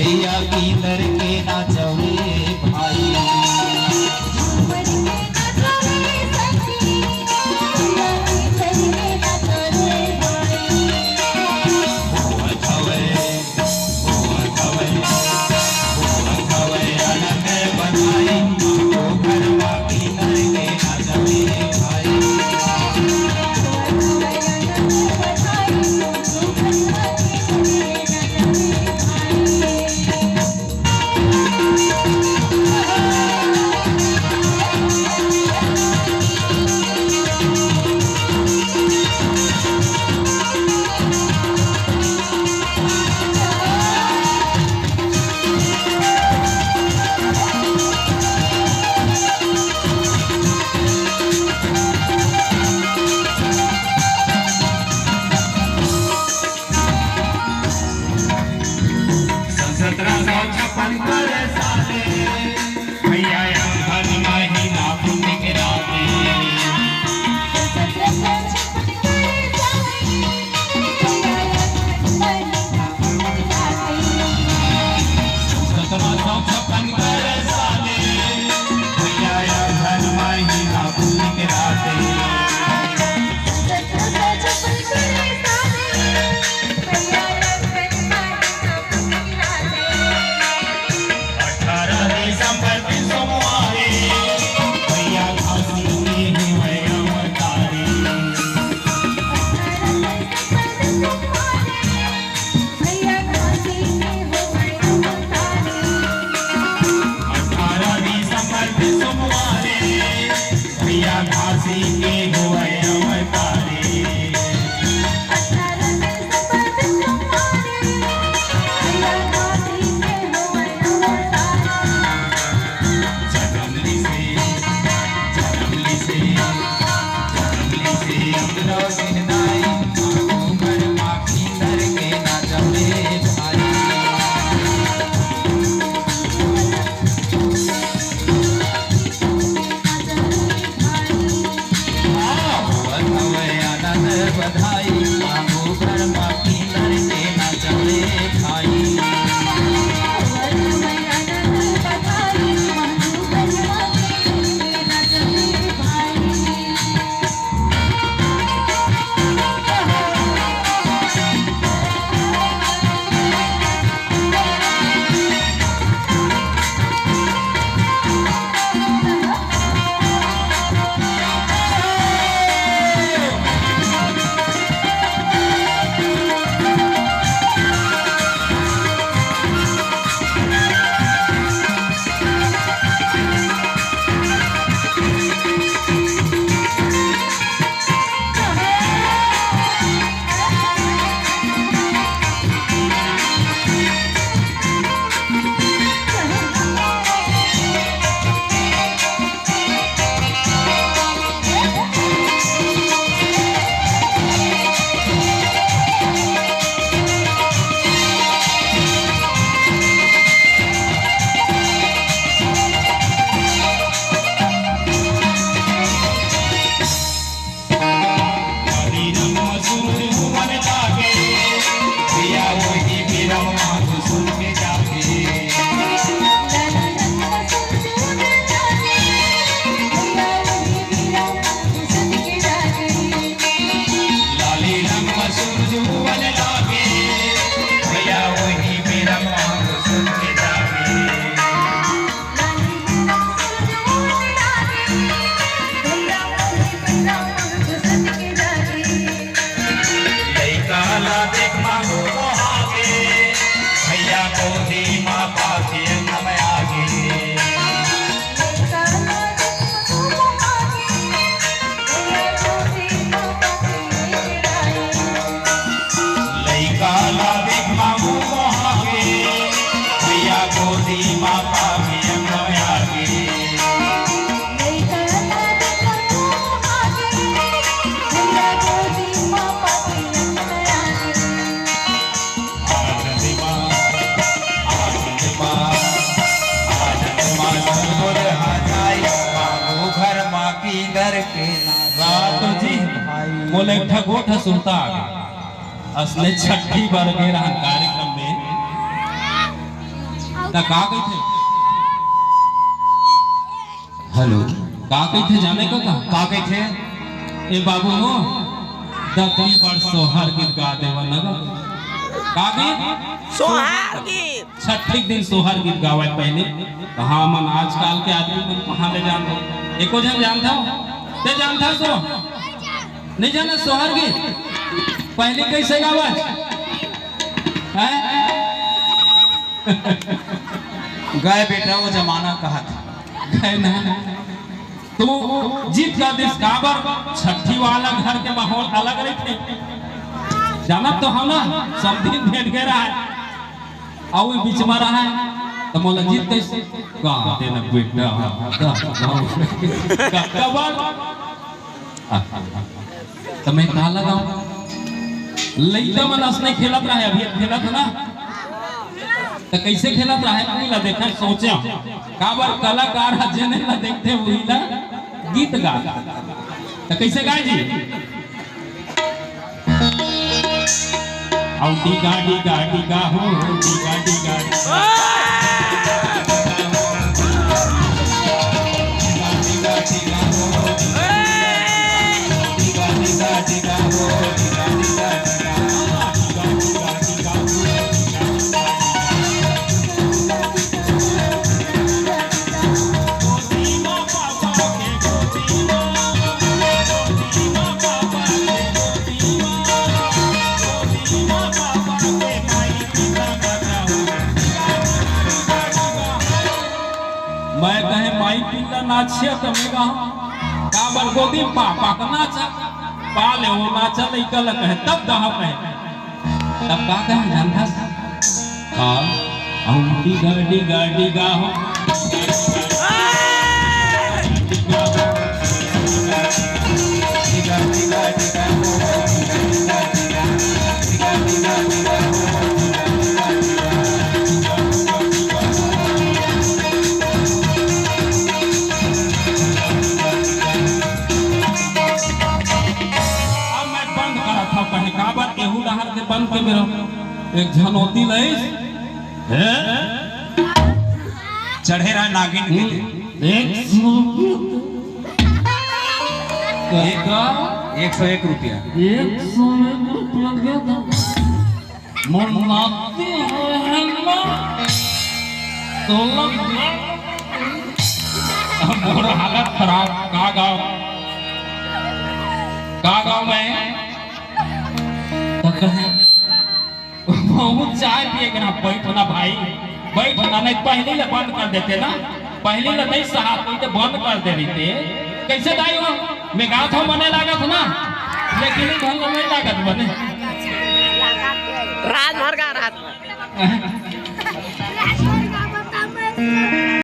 भैया की दर के नाचवे भाई बोले ठगोठ सुनता असले छठी बार कार्यक्रम में ता का कहते हेलो का कहते जाने को का कहते ए बाबू हो दती पर सोहर गीत गा देवा लगा का गीत सोहार गीत छठी दिन सोहर गीत गावे पहले हाँ मन आजकल के आदमी मन कहाँ ले जान एको जन जानता ते जानता सो नहीं जाना सोहर गीत पहले कैसे गावा गए बेटा वो जमाना कहा था गए ना तू जीत का दिस काबर छठी वाला घर के माहौल अलग रहते जाना तो हम ना सब दिन भेंट के रहा है और बीच में रहा है तो मोला जीत कैसे गा देना बेटा कबर तो मैं कहा लगाऊं लइका मन असने खेलत रहा है अभी खेलत ना तो कैसे खेलत रहा है कोई ला देखा सोचा काबर कलाकार जने ला देखते वही ला गीत गा तो कैसे गाए जी औ टीका टीका टीका हो टीका टीका मैं कहे माई पिल्ला नाचिया तो मैं कहा काबर गोदी पापा का नाचा पाले वो नाचा लइका ल कहे तब दहा कहे तब का कहे जानता हाँ औटी गाड़ी गाड़ी गा हो कहे काबर केहू लहर के बंद के मेरा एक झनोती लइस चढ़े रहा नागिन के दिन एक 101 रुपया मुन्नाती है ना तो मोर हालत खराब का गाँव में बहुत चाय पिए के ना बैठना भाई बैठना नहीं पहले ले बंद कर देते ना पहले ले नहीं साहब तो बंद कर दे रही थे कैसे दाई हो मैं गाँव था मने लागत ना लेकिन ढंग नहीं लागत बने रात भर का रात